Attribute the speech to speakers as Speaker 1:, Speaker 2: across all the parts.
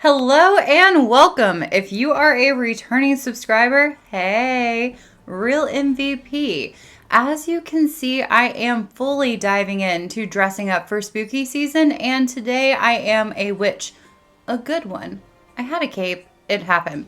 Speaker 1: Hello and welcome. If you are a returning subscriber, hey, real MVP. As you can see, I am fully diving into dressing up for spooky season, and today I am a witch. A good one. I had a cape. It happened.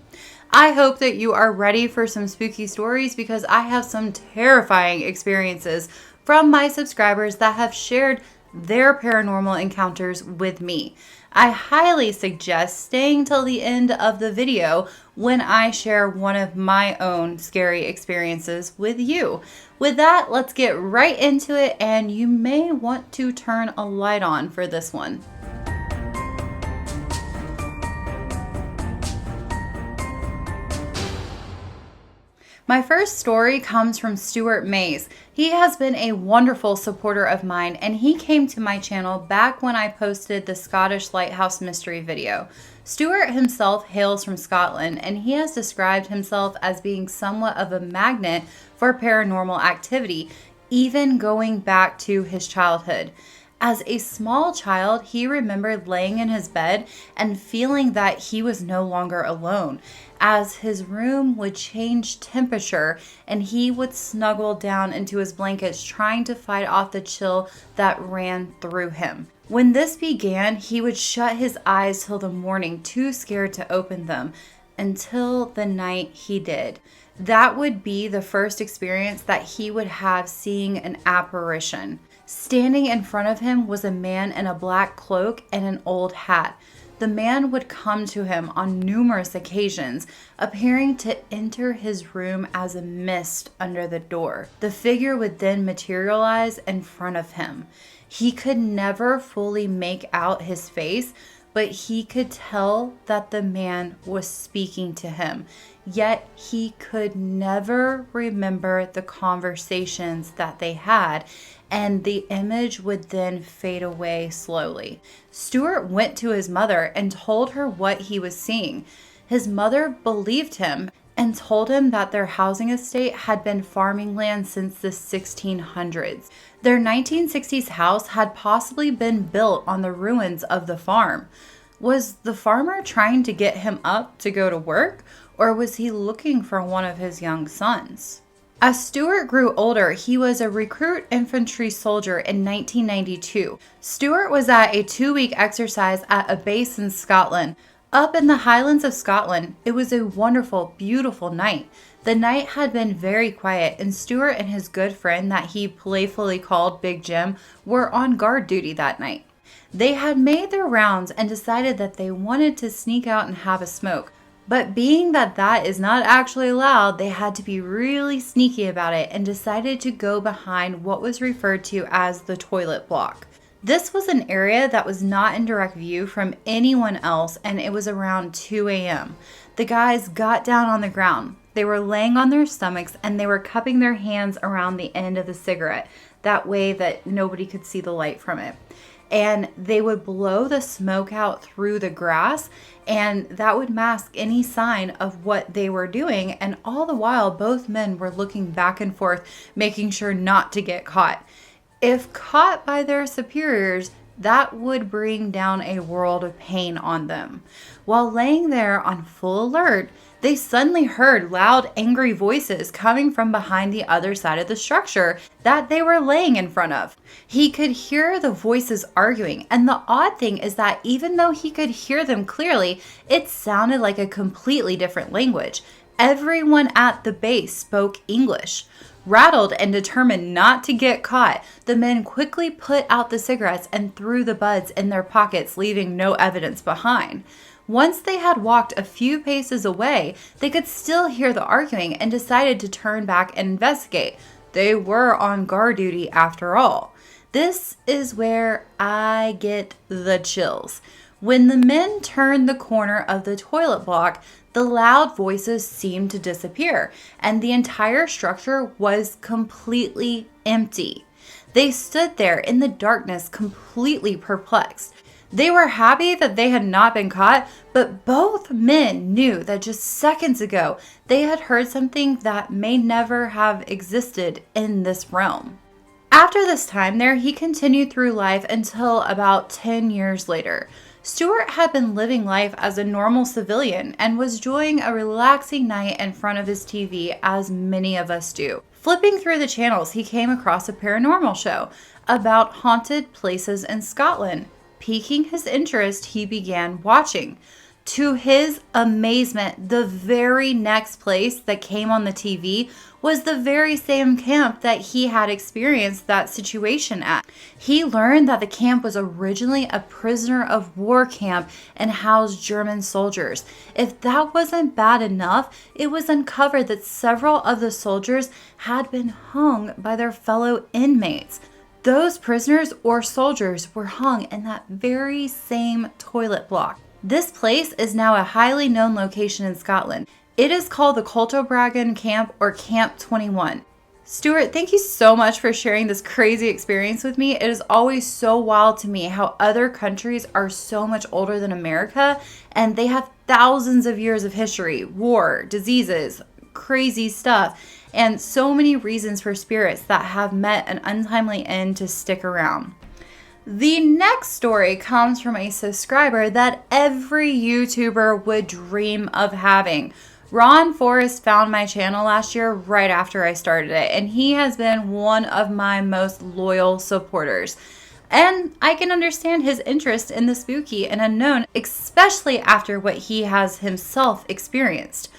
Speaker 1: I hope that you are ready for some spooky stories because I have some terrifying experiences from my subscribers that have shared their paranormal encounters with me. I highly suggest staying till the end of the video when I share one of my own scary experiences with you. With that, let's get right into it, and you may want to turn a light on for this one. My first story comes from Stuart Mays. He has been a wonderful supporter of mine, and he came to my channel back when I posted the Scottish Lighthouse Mystery video. Stuart himself hails from Scotland, and he has described himself as being somewhat of a magnet for paranormal activity, even going back to his childhood. As a small child, he remembered laying in his bed and feeling that he was no longer alone, as his room would change temperature and he would snuggle down into his blankets trying to fight off the chill that ran through him. When this began, he would shut his eyes till the morning, too scared to open them, until the night he did. That would be the first experience that he would have seeing an apparition. Standing in front of him was a man in a black cloak and an old hat. The man would come to him on numerous occasions, appearing to enter his room as a mist under the door. The figure would then materialize in front of him. He could never fully make out his face, but he could tell that the man was speaking to him. Yet he could never remember the conversations that they had, and the image would then fade away slowly. Stuart went to his mother and told her what he was seeing. His mother believed him and told him that their housing estate had been farming land since the 1600s. Their 1960s house had possibly been built on the ruins of the farm. Was the farmer trying to get him up to go to work, or was he looking for one of his young sons? As Stuart grew older, he was a recruit infantry soldier in 1992. Stuart was at a 2-week exercise at a base in Scotland. Up in the Highlands of Scotland, it was a wonderful, beautiful night. The night had been very quiet, and Stuart and his good friend that he playfully called Big Jim were on guard duty that night. They had made their rounds and decided that they wanted to sneak out and have a smoke. But being that that is not actually allowed, they had to be really sneaky about it and decided to go behind what was referred to as the toilet block. This was an area that was not in direct view from anyone else, and it was around 2 a.m. The guys got down on the ground. They were laying on their stomachs and they were cupping their hands around the end of the cigarette, that way that nobody could see the light from it. And they would blow the smoke out through the grass, and that would mask any sign of what they were doing. And all the while, both men were looking back and forth, making sure not to get caught. If caught by their superiors, that would bring down a world of pain on them. While laying there on full alert, they suddenly heard loud, angry voices coming from behind the other side of the structure that they were laying in front of. He could hear the voices arguing, and the odd thing is that even though he could hear them clearly, it sounded like a completely different language. Everyone at the base spoke English. Rattled and determined not to get caught, the men quickly put out the cigarettes and threw the buds in their pockets, leaving no evidence behind. Once they had walked a few paces away, they could still hear the arguing and decided to turn back and investigate. They were on guard duty after all. This is where I get the chills. When the men turned the corner of the toilet block, the loud voices seemed to disappear, and the entire structure was completely empty. They stood there in the darkness, completely perplexed. They were happy that they had not been caught, but both men knew that just seconds ago they had heard something that may never have existed in this realm. After this time there, he continued through life until about 10 years later. Stuart had been living life as a normal civilian and was enjoying a relaxing night in front of his TV, as many of us do. Flipping through the channels, he came across a paranormal show about haunted places in Scotland. Piquing his interest, he began watching. To his amazement, the very next place that came on the TV was the very same camp that he had experienced that situation at. He learned that the camp was originally a prisoner of war camp and housed German soldiers. If that wasn't bad enough, it was uncovered that several of the soldiers had been hung by their fellow inmates. Those prisoners or soldiers were hung in that very same toilet block. This place is now a highly known location in Scotland. It is called the Coltobragan Camp or Camp 21. Stuart, thank you so much for sharing this crazy experience with me. It is always so wild to me how other countries are so much older than America, and they have thousands of years of history, war, diseases, crazy stuff, and so many reasons for spirits that have met an untimely end to stick around. The next story comes from a subscriber that every YouTuber would dream of having. Ron Forrest found my channel last year right after I started it, and he has been one of my most loyal supporters. And I can understand his interest in the spooky and unknown, especially after what he has himself experienced.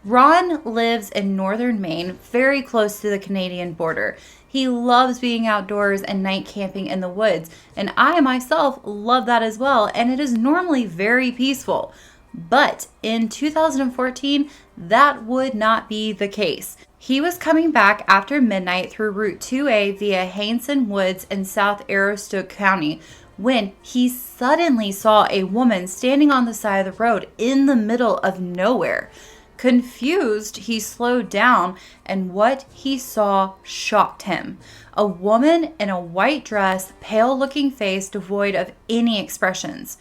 Speaker 1: Ron lives in northern Maine, very close to the Canadian border. He loves being outdoors and night camping in the woods, and I myself love that as well, and it is normally very peaceful. But in 2014, that would not be the case. He was coming back after midnight through Route 2A via Hainson Woods in South Aroostook County when he suddenly saw a woman standing on the side of the road in the middle of nowhere. Confused, he slowed down, and what he saw shocked him. A woman in a white dress, pale-looking face devoid of any expressions.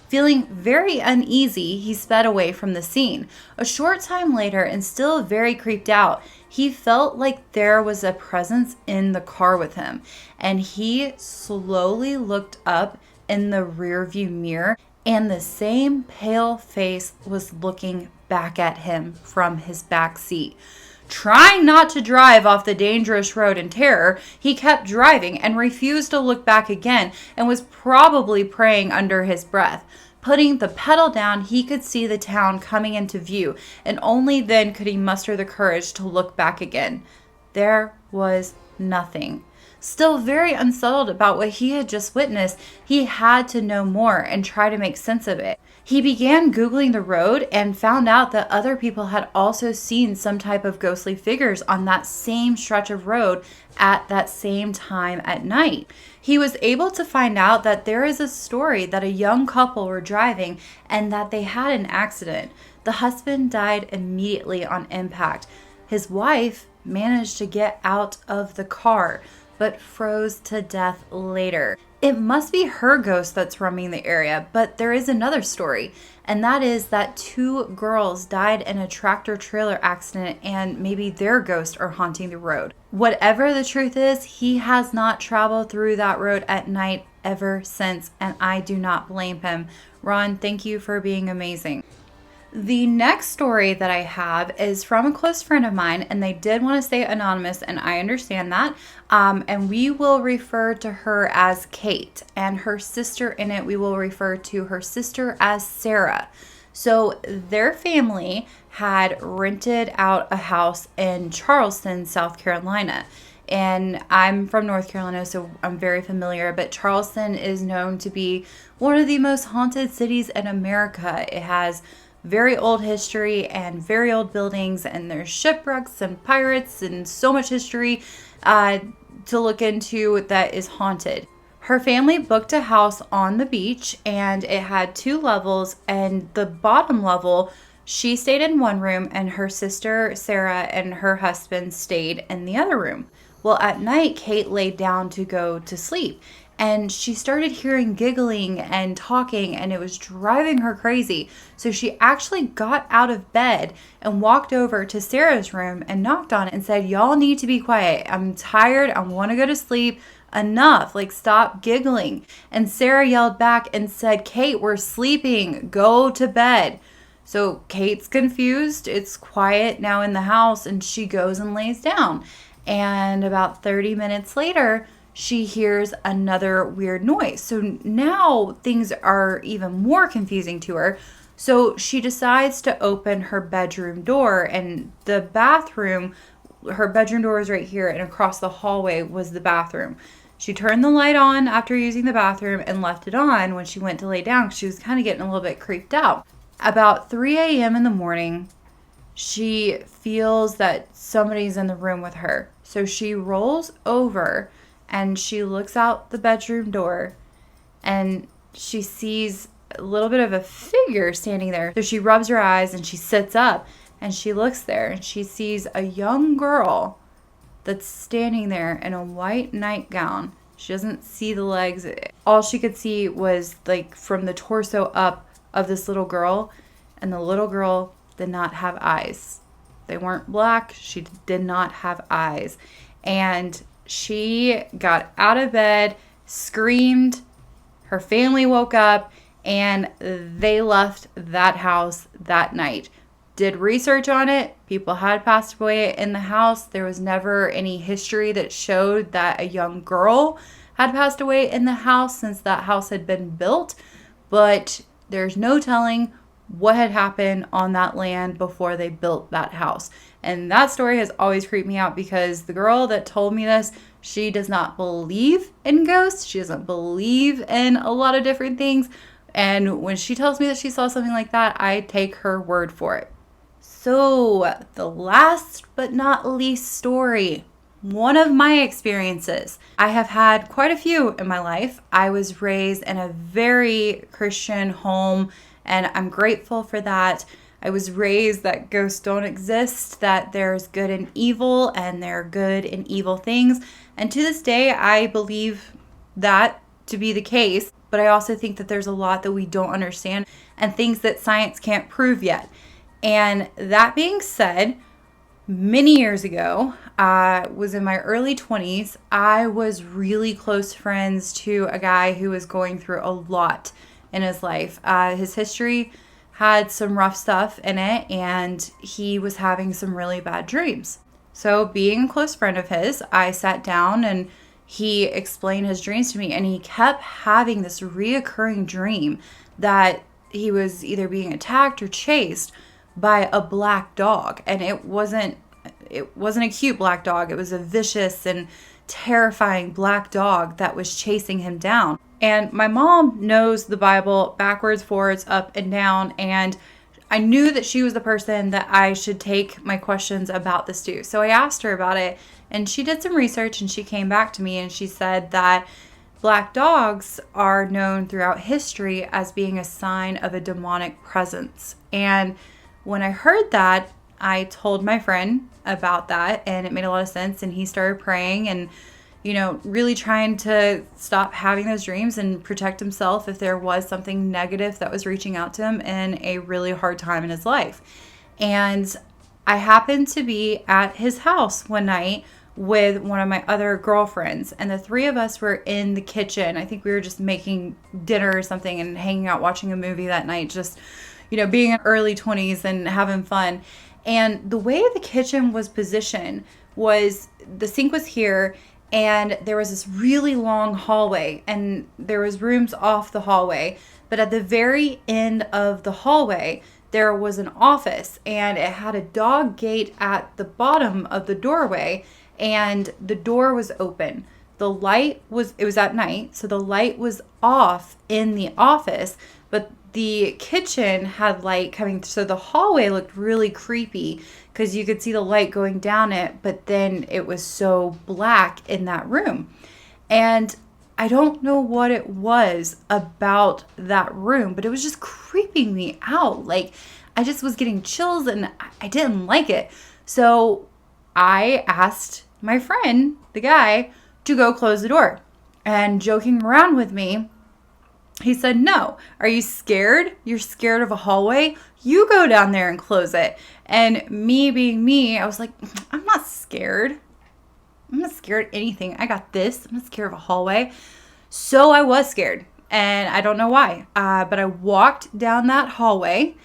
Speaker 1: Feeling very uneasy, he sped away from the scene. A short time later, and still very creeped out, he felt like there was a presence in the car with him, and he slowly looked up in the rearview mirror, and the same pale face was looking back at him from his back seat. Trying not to drive off the dangerous road in terror, he kept driving and refused to look back again and was probably praying under his breath. Putting the pedal down, he could see the town coming into view, and only then could he muster the courage to look back again. There was nothing. Still very unsettled about what he had just witnessed, he had to know more and try to make sense of it. He began Googling the road and found out that other people had also seen some type of ghostly figures on that same stretch of road at that same time at night. He was able to find out that there is a story that a young couple were driving and that they had an accident. The husband died immediately on impact. His wife managed to get out of the car, but froze to death later. It must be her ghost that's roaming the area, but there is another story, and that is that 2 girls died in a tractor-trailer accident and maybe their ghosts are haunting the road. Whatever the truth is, he has not traveled through that road at night ever since, and I do not blame him. Ron, thank you for being amazing. The next story that I have is from a close friend of mine, and they did want to stay anonymous, and I understand that. And we will refer to her as Kate, and her sister in it, we will refer to her sister as Sarah. So their family had rented out a house in Charleston, South Carolina. And I'm from North Carolina, so I'm very familiar, but Charleston is known to be one of the most haunted cities in America. It has very old history and very old buildings, and there's shipwrecks and pirates and so much history to look into that is haunted. Her family booked a house on the beach, and it had 2 levels, and the bottom level, she stayed in one room, and her sister Sarah and her husband stayed in the other room. Well, at night, Kate laid down to go to sleep, and she started hearing giggling and talking, and it was driving her crazy. So she actually got out of bed and walked over to Sarah's room and knocked on it and said, "Y'all need to be quiet. I'm tired. I want to go to sleep. enough, like stop giggling. And Sarah yelled back and said, Kate, we're sleeping, go to bed. So Kate's confused. It's quiet now in the house, and she goes and lays down. And about 30 minutes later, she hears another weird noise. So now things are even more confusing to her. So she decides to open her bedroom door, and the bathroom, her bedroom door is right here, and across the hallway was the bathroom. She turned the light on after using the bathroom and left it on when she went to lay down because she was kind of getting a little bit creeped out. About 3 a.m. in the morning, she feels that somebody's in the room with her. So she rolls over and she looks out the bedroom door and she sees a little bit of a figure standing there. So she rubs her eyes and she sits up and she looks there and she sees a young girl that's standing there in a white nightgown. She doesn't see the legs. All she could see was like from the torso up of this little girl, and the little girl did not have eyes. They weren't black. She did not have eyes. And she got out of bed, screamed. Her family woke up, and they left that house that night. Did research on it. People had passed away in the house. There was never any history that showed that a young girl had passed away in the house since that house had been built. But there's no telling what had happened on that land before they built that house. And that story has always creeped me out because the girl that told me this, she does not believe in ghosts. She doesn't believe in a lot of different things. And when she tells me that she saw something like that, I take her word for it. So the last but not least story, one of my experiences. I have had quite a few in my life. I was raised in a very Christian home, and I'm grateful for that. I was raised that ghosts don't exist, that there's good and evil, and there are good and evil things. And to this day, I believe that to be the case. But I also think that there's a lot that we don't understand and things that science can't prove yet. And that being said, many years ago, I was in my early 20s. I was really close friends to a guy who was going through a lot in his life. His history had some rough stuff in it, and he was having some really bad dreams. So being a close friend of his, I sat down and he explained his dreams to me, and he kept having this reoccurring dream that he was either being attacked or chased by a black dog. And it wasn't a cute black dog. It was a vicious and terrifying black dog that was chasing him down. And my mom knows the Bible backwards, forwards, up and down, and I knew that she was the person that I should take my questions about this to. So I asked her about it, and she did some research, and she came back to me and she said that black dogs are known throughout history as being a sign of a demonic presence. And when I heard that, I told my friend about that, and it made a lot of sense, and he started praying and, really trying to stop having those dreams and protect himself if there was something negative that was reaching out to him in a really hard time in his life. And I happened to be at his house one night with one of my other girlfriends, and the three of us were in the kitchen. I think we were just making dinner or something and hanging out watching a movie that night, just being in early 20s and having fun. And the way the kitchen was positioned was the sink was here, and there was this really long hallway, and there was rooms off the hallway. But at the very end of the hallway, there was an office, and it had a dog gate at the bottom of the doorway, and the door was open. It was at night, so the light was off in the office, but the kitchen had light coming, so the hallway looked really creepy because you could see the light going down it, but then it was so black in that room. And I don't know what it was about that room, but it was just creeping me out. Like, I just was getting chills and I didn't like it. So I asked my friend, the guy, to go close the door. And joking around with me, he said, "No, are you scared? You're scared of a hallway? You go down there and close it." And me being me, I was like, "I'm not scared." I'm not scared of anything. I got this. I'm not scared of a hallway. So I was scared, and I don't know why. But I walked down that hallway,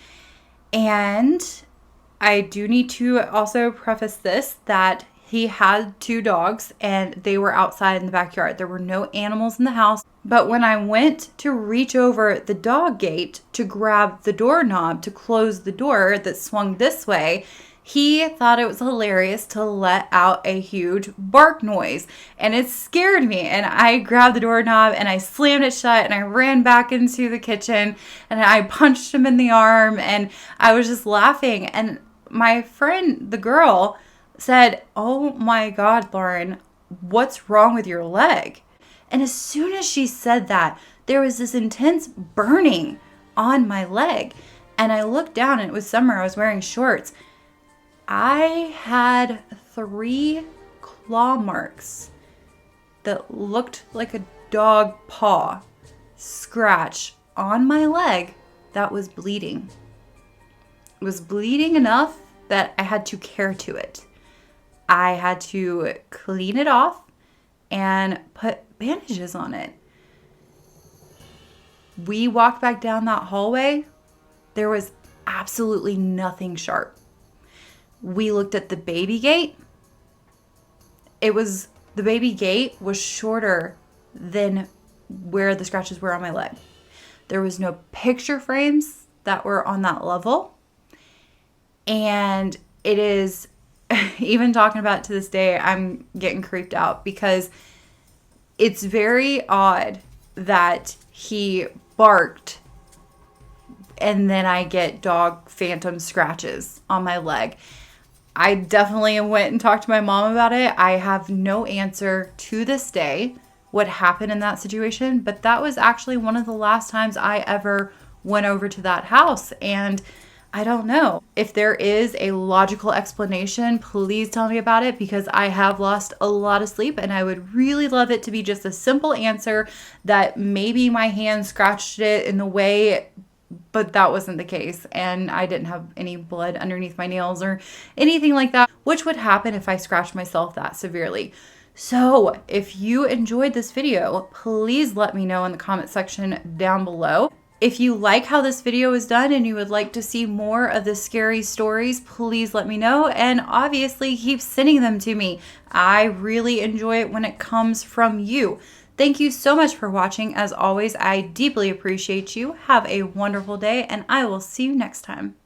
Speaker 1: and I do need to also preface this that he had 2 dogs and they were outside in the backyard. There were no animals in the house. But when I went to reach over the dog gate to grab the doorknob to close the door that swung this way, he thought it was hilarious to let out a huge bark noise, and it scared me. And I grabbed the doorknob and I slammed it shut, and I ran back into the kitchen and I punched him in the arm, and I was just laughing. And my friend, the girl, said, "Oh my God, Lauren, what's wrong with your leg?" And as soon as she said that, there was this intense burning on my leg. And I looked down, and it was summer. I was wearing shorts. I had 3 claw marks that looked like a dog paw scratch on my leg that was bleeding. It was bleeding enough that I had to care to it. I had to clean it off and put bandages on it. We walked back down that hallway. There was absolutely nothing sharp. We looked at the baby gate. The baby gate was shorter than where the scratches were on my leg. There was no picture frames that were on that level. And it is, even talking about it to this day, I'm getting creeped out because it's very odd that he barked and then I get dog phantom scratches on my leg. I definitely went and talked to my mom about it. I have no answer to this day what happened in that situation, but that was actually one of the last times I ever went over to that house. And I don't know. If there is a logical explanation, please tell me about it, because I have lost a lot of sleep and I would really love it to be just a simple answer that maybe my hand scratched it in the way, but that wasn't the case. And I didn't have any blood underneath my nails or anything like that, which would happen if I scratched myself that severely. So if you enjoyed this video, please let me know in the comment section down below. If you like how this video is done and you would like to see more of the scary stories, please let me know, and obviously keep sending them to me. I really enjoy it when it comes from you. Thank you so much for watching. As always, I deeply appreciate you. Have a wonderful day, and I will see you next time.